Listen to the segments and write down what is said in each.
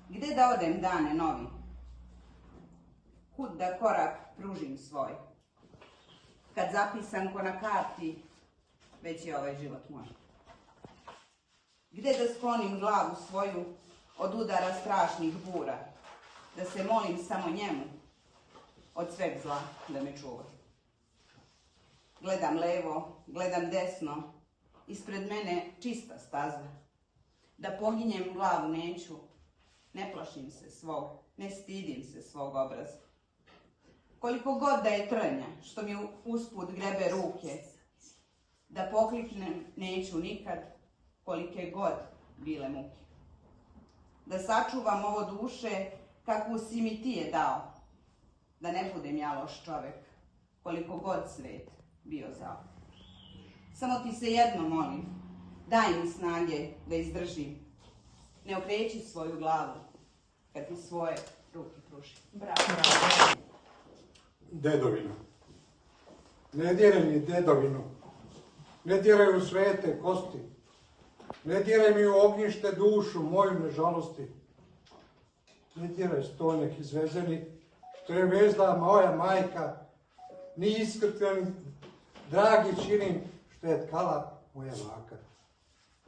Gde da odem dane novi? Kud da korak pružim svoj? Kad zapisan ko na karti, već je ovaj život moj. Gde da sklonim glavu svoju od udara strašnih bura, da se molim samo njemu, od sveg zla da me čuva. Gledam levo, gledam desno, ispred mene čista staza. Da poginjem glavu neću, ne plašim se svog, ne stidim se svog obraza. Koliko god da je trnja, što mi usput grebe ruke, da pokliknem neću nikad, kolike god bile muke. Da sačuvam ovo duše, kakvu si mi ti je dao, da ne budem ja loš čovek, koliko god svet bio zao. Samo ti se jedno molim, daj mi snage da izdržim. Ne okreći svoju glavu kad ti svoje ruke pružim. Bravo. Dedovina. Ne diraj mi dedovinu. Ne diraj u svete kosti. Ne diraj mi u ognjište dušu moju nežalosti. Ne diraj stolnjak izvezeni, što je vezla moja majka, ni iskrtven, dragi činim, što je tkala moja maka.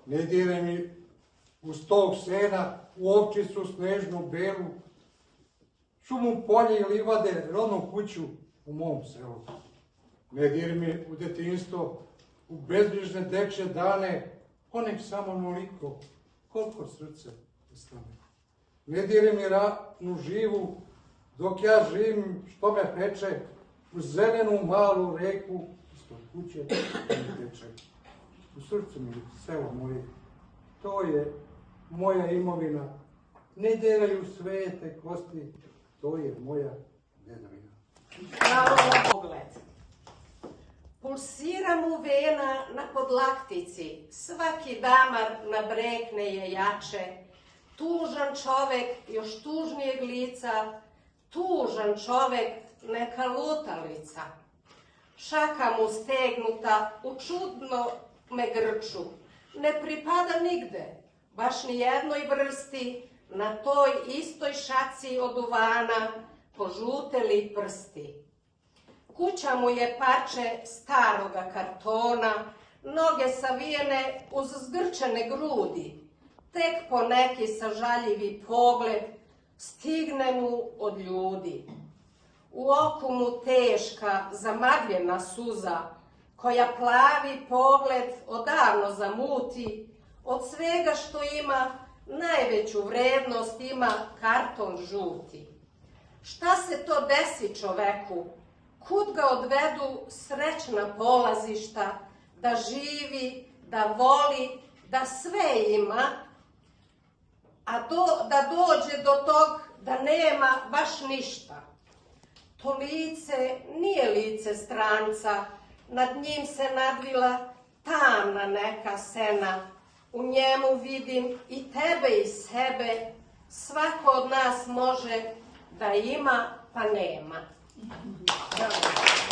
Ne diraj mi uz tog sena, u ovčicu snežnu belu, šumu polje i livade, rodnu kuću u mom selu. Ne diraj mi u detinjstvo, u bezbrižne dečje dane, onek samo onoliko, koliko srce stane. Ne diraj mi ranu živu, dok ja živim, što me peče, u zelenu malu reku, ispod kuće mi teče. U srcu mi selo moje, to je moja imovina. Ne diraju svete kosti, to je moja dedovina. Pravo na pogled. Pulsira mu vena na podlaktici, svaki damar nabrekne je jače. Tužan čovek još tužnijeg lica, tužan čovek neka lutalica. Šaka mu stegnuta u čudno me grču, ne pripada nigde, baš ni jednoj vrsti, na toj istoj šaci od duvana požuteli prsti. Kuća mu je parče staroga kartona, noge savijene uz zgrčene grudi. Tek po neki sažaljivi pogled stigne mu od ljudi. U oku mu teška, zamagljena suza, koja plavi pogled odavno zamuti, od svega što ima, najveću vrednost ima karton žuti. Šta se to desi čoveku? Kud ga odvedu srećna polazišta, da živi, da voli, da sve ima, a da dođe do tog da nema baš ništa. To lice nije lice stranca, nad njim se nadvila tamna neka sena. U njemu vidim i tebe i sebe, svako od nas može da ima pa nema. Bravo.